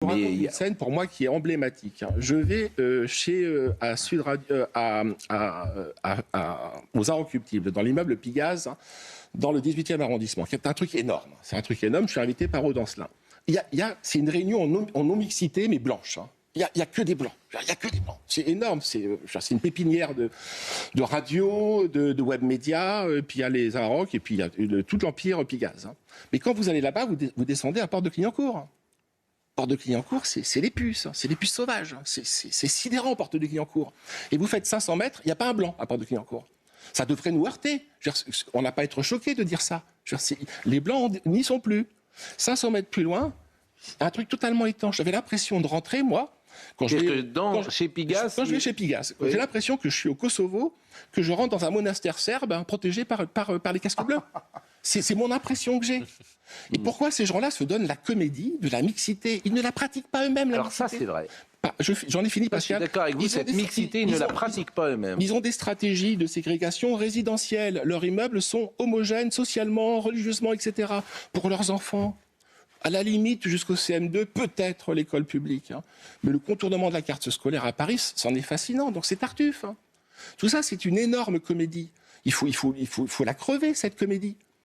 Une scène pour moi qui est emblématique. Je vais à Sud Radio, aux Inrecuptibles, dans l'immeuble Pigalle, dans le 18e arrondissement, qui est un truc énorme. C'est un truc énorme. Je suis invité par Audencelin. C'est une réunion en non-mixité, mais blanche. Il n'y a que des blancs. Il y a que des blancs. C'est énorme. C'est une pépinière de radio, de web médias. Puis il y a les Arocs et puis il y a tout l'empire Pigalle. Mais quand vous allez là-bas, vous descendez à Porte de Clignancourt. Porte de Clignancourt, c'est les puces. C'est les puces sauvages. C'est sidérant, Porte de Clignancourt. Et vous faites 500 mètres, il n'y a pas un blanc à Porte de Clignancourt. Ça devrait nous heurter. On n'a pas à être choqué de dire ça. Les blancs n'y sont plus. 500 mètres plus loin, un truc totalement étanche. J'avais l'impression de rentrer, moi, chez Pigalle, quand je vais chez Pigalle, oui. J'ai l'impression que je suis au Kosovo, que je rentre dans un monastère serbe protégé par les casques bleus. C'est mon impression que j'ai. Et pourquoi ces gens-là se donnent la comédie de la mixité? Ils ne la pratiquent pas eux-mêmes, la mixité. Alors ça, c'est vrai. J'en ai fini, Pascal. Je suis d'accord avec vous, cette mixité, ils ne la pratiquent pas eux-mêmes. Ils ont des stratégies de ségrégation résidentielle. Leurs immeubles sont homogènes socialement, religieusement, etc. pour leurs enfants. À la limite, jusqu'au CM2, peut-être l'école publique. Mais le contournement de la carte scolaire à Paris, c'en est fascinant. Donc c'est Tartuffe. Tout ça, c'est une énorme comédie. Il faut la crever, cette comédie.